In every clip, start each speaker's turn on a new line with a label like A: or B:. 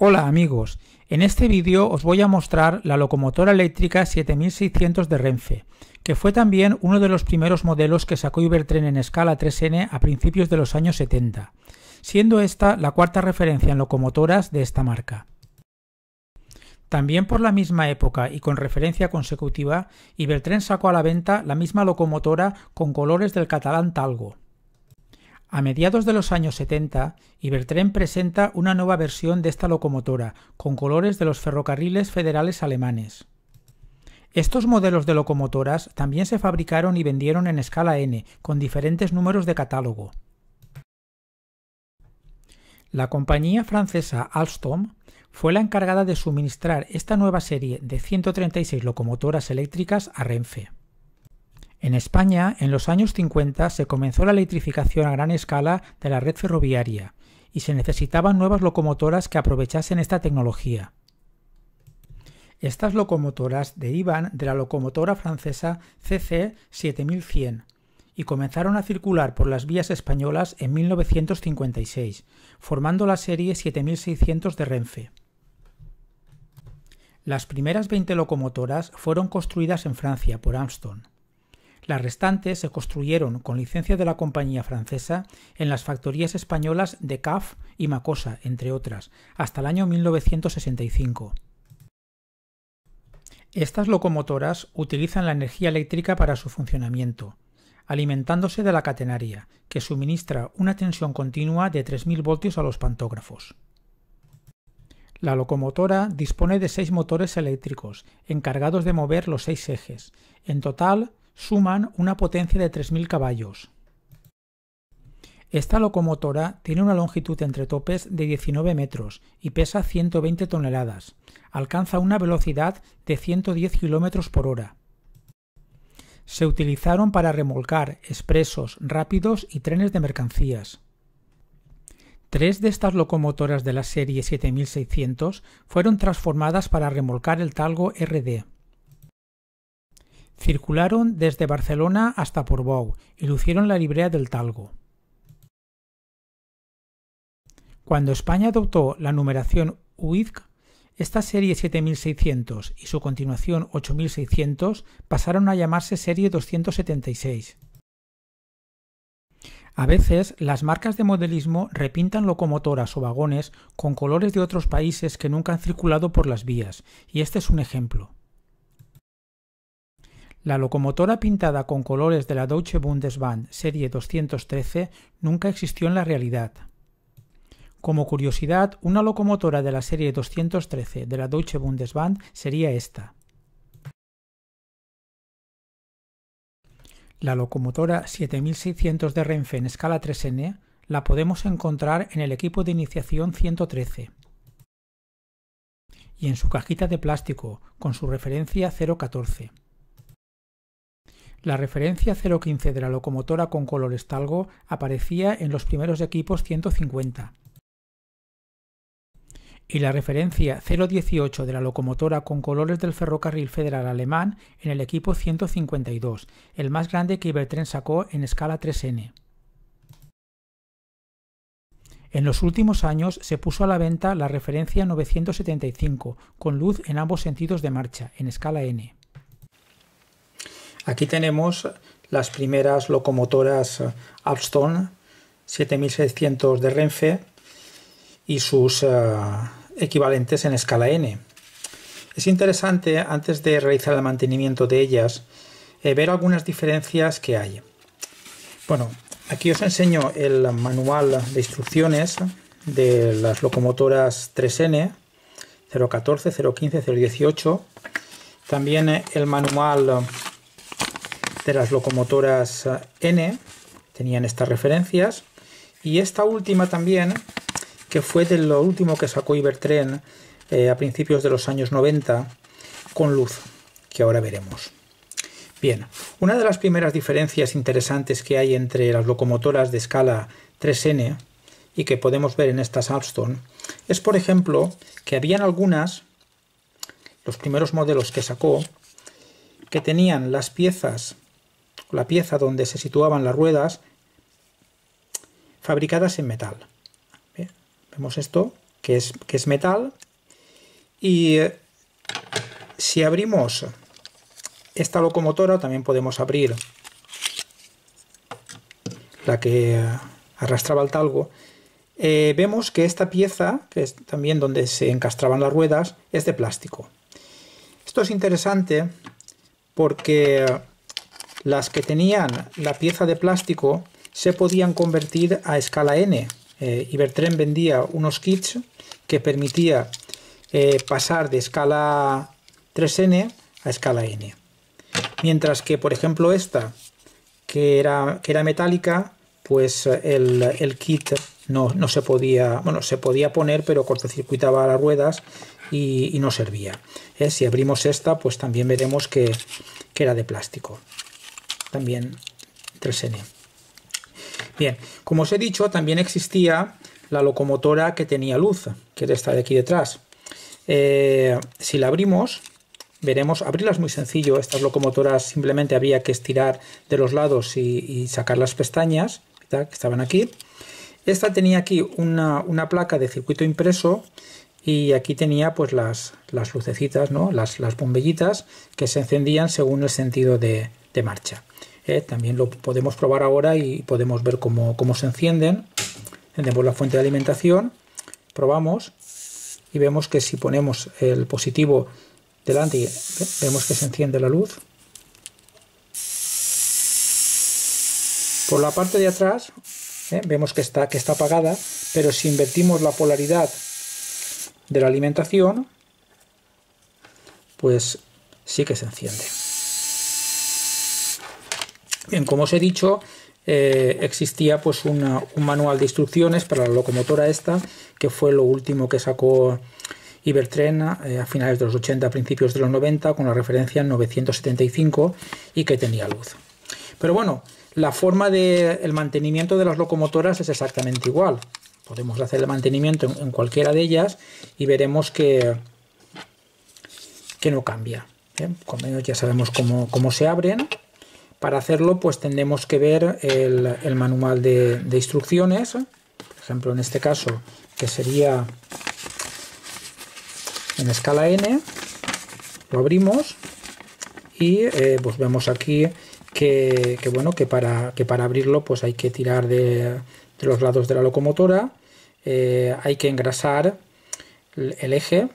A: Hola amigos, en este vídeo os voy a mostrar la locomotora eléctrica 7600 de Renfe, que fue también uno de los primeros modelos que sacó Ibertren en escala 3N a principios de los años 70, siendo esta la cuarta referencia en locomotoras de esta marca. También por la misma época y con referencia consecutiva, Ibertren sacó a la venta la misma locomotora con colores del catalán Talgo. A mediados de los años 70, Ibertren presenta una nueva versión de esta locomotora, con colores de los ferrocarriles federales alemanes. Estos modelos de locomotoras también se fabricaron y vendieron en escala N, con diferentes números de catálogo. La compañía francesa Alstom fue la encargada de suministrar esta nueva serie de 136 locomotoras eléctricas a Renfe. En España, en los años 50, se comenzó la electrificación a gran escala de la red ferroviaria y se necesitaban nuevas locomotoras que aprovechasen esta tecnología. Estas locomotoras derivan de la locomotora francesa CC 7100 y comenzaron a circular por las vías españolas en 1956, formando la serie 7600 de Renfe. Las primeras 20 locomotoras fueron construidas en Francia por Alstom. Las restantes se construyeron con licencia de la compañía francesa en las factorías españolas de CAF y Macosa, entre otras, hasta el año 1965. Estas locomotoras utilizan la energía eléctrica para su funcionamiento, alimentándose de la catenaria, que suministra una tensión continua de 3000 voltios a los pantógrafos. La locomotora dispone de 6 motores eléctricos, encargados de mover los 6 ejes. En total, suman una potencia de 3000 caballos. Esta locomotora tiene una longitud entre topes de 19 metros y pesa 120 toneladas. Alcanza una velocidad de 110 km por hora. Se utilizaron para remolcar expresos rápidos y trenes de mercancías. 3 de estas locomotoras de la serie 7600 fueron transformadas para remolcar el Talgo RD. Circularon desde Barcelona hasta Portbou y lucieron la librea del Talgo. Cuando España adoptó la numeración UIC, esta serie 7600 y su continuación 8600 pasaron a llamarse serie 276. A veces, las marcas de modelismo repintan locomotoras o vagones con colores de otros países que nunca han circulado por las vías, y este es un ejemplo. La locomotora pintada con colores de la Deutsche Bundesbahn serie 213 nunca existió en la realidad. Como curiosidad, una locomotora de la serie 213 de la Deutsche Bundesbahn sería esta. La locomotora 7600 de Renfe en escala 3N la podemos encontrar en el equipo de iniciación 113 y en su cajita de plástico con su referencia 014. La referencia 015 de la locomotora con colores Talgo aparecía en los primeros equipos 150. Y la referencia 018 de la locomotora con colores del ferrocarril federal alemán en el equipo 152, el más grande que Ibertren sacó en escala 3N. En los últimos años se puso a la venta la referencia 975, con luz en ambos sentidos de marcha, en escala N. Aquí tenemos las primeras locomotoras Alstom 7600 de Renfe y sus equivalentes en escala N. Es interesante, antes de realizar el mantenimiento de ellas, ver algunas diferencias que hay. Bueno, aquí os enseño el manual de instrucciones de las locomotoras 3N, 014, 015, 018. También el manual de las locomotoras N, tenían estas referencias, y esta última también, que fue de lo último que sacó Ibertren a principios de los años 90, con luz, que ahora veremos. Bien, una de las primeras diferencias interesantes que hay entre las locomotoras de escala 3N y que podemos ver en estas Alstom es, por ejemplo, que habían algunas, los primeros modelos que sacó, que tenían las piezas, la pieza donde se situaban las ruedas, fabricadas en metal. Bien, vemos esto, que es metal. Y si abrimos esta locomotora, también podemos abrir la que arrastraba el talgo, vemos que esta pieza, que es también donde se encastraban las ruedas, es de plástico. Esto es interesante porque las que tenían la pieza de plástico se podían convertir a escala N. Ibertren vendía unos kits que permitía pasar de escala 3N a escala N. Mientras que, por ejemplo, esta, que era metálica, pues el kit no se podía, bueno, se podía poner, pero cortocircuitaba las ruedas y no servía. Si abrimos esta, pues también veremos que era de plástico. También 3N. Bien, como os he dicho, también existía la locomotora que tenía luz, que es esta de aquí detrás. Si la abrimos, veremos, abrirla es muy sencillo. Estas locomotoras simplemente había que estirar de los lados y sacar las pestañas que estaban aquí. Esta tenía aquí una placa de circuito impreso y aquí tenía pues las lucecitas, ¿no? las bombillitas que se encendían según el sentido de marcha. También lo podemos probar ahora y podemos ver cómo se encienden. Encendemos la fuente de alimentación, probamos y vemos que si ponemos el positivo delante, vemos que se enciende la luz. Por la parte de atrás vemos que está apagada, pero si invertimos la polaridad de la alimentación, pues sí que se enciende. Bien, como os he dicho, existía pues un manual de instrucciones para la locomotora esta, que fue lo último que sacó Ibertren a finales de los 80, principios de los 90, con la referencia 975 y que tenía luz. Pero bueno, la forma del mantenimiento de las locomotoras es exactamente igual. Podemos hacer el mantenimiento en cualquiera de ellas y veremos que no cambia. Con menos ya sabemos cómo se abren. Para hacerlo, pues tendremos que ver el manual de instrucciones. Por ejemplo, en este caso, que sería en escala N, lo abrimos y pues vemos aquí que para abrirlo pues hay que tirar de los lados de la locomotora, hay que engrasar el eje,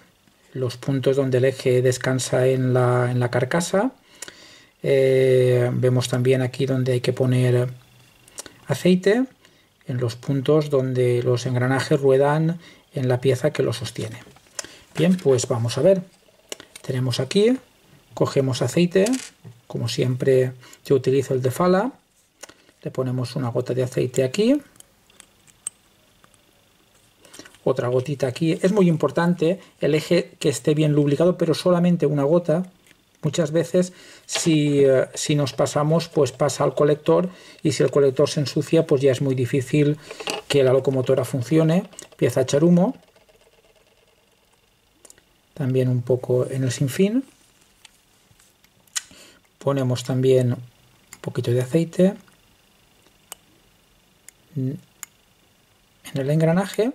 A: los puntos donde el eje descansa en la carcasa. Vemos también aquí donde hay que poner aceite, en los puntos donde los engranajes ruedan en la pieza que lo sostiene. Bien, pues vamos a ver. Tenemos aquí, cogemos aceite, como siempre yo utilizo el de Fala, le ponemos una gota de aceite aquí, otra gotita aquí. Es muy importante el eje que esté bien lubricado, pero solamente una gota. Muchas veces si nos pasamos, pues pasa al colector, y si el colector se ensucia, pues ya es muy difícil que la locomotora funcione, empieza a echar humo. También un poco en el sinfín. Ponemos también un poquito de aceite en el engranaje.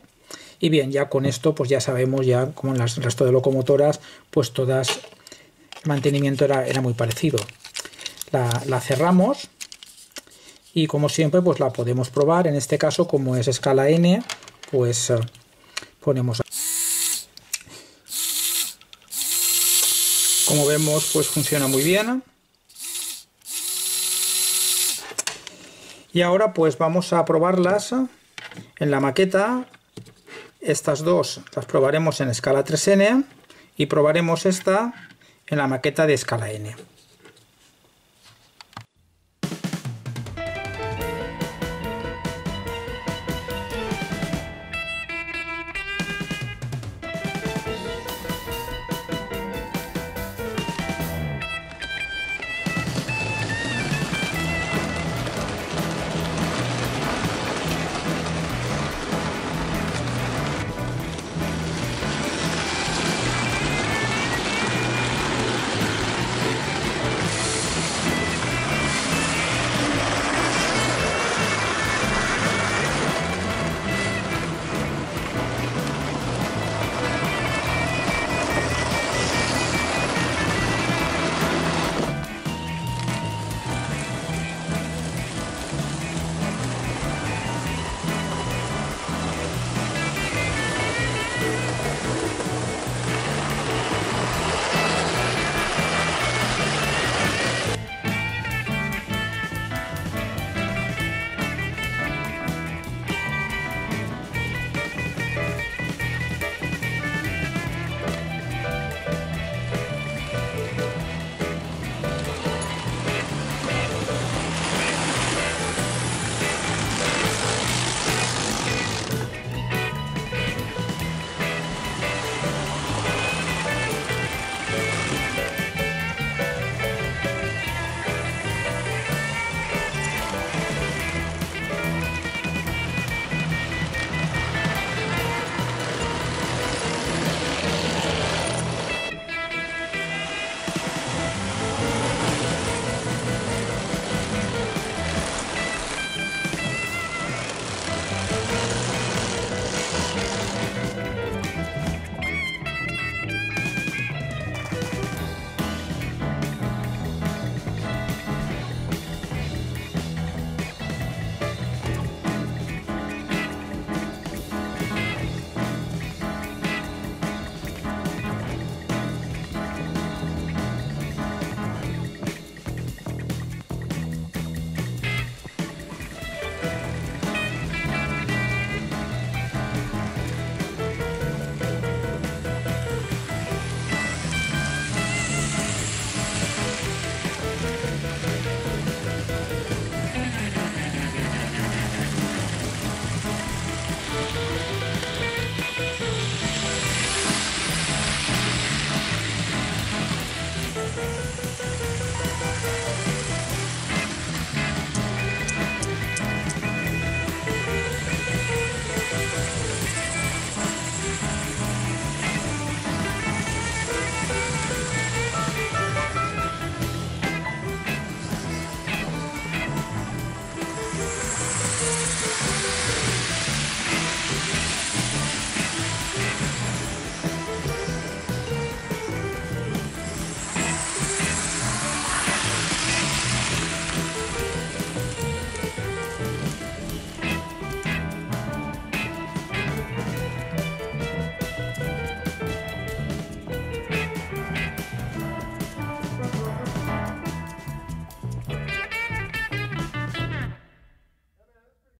A: Y bien, ya con esto pues ya sabemos, ya como en el resto de locomotoras, pues todas... El mantenimiento era muy parecido. La cerramos y como siempre pues la podemos probar. En este caso, como es escala N, pues ponemos. Como vemos, pues funciona muy bien. Y ahora pues vamos a probarlas en la maqueta. Estas dos las probaremos en escala 3N y probaremos esta en la maqueta de escala N.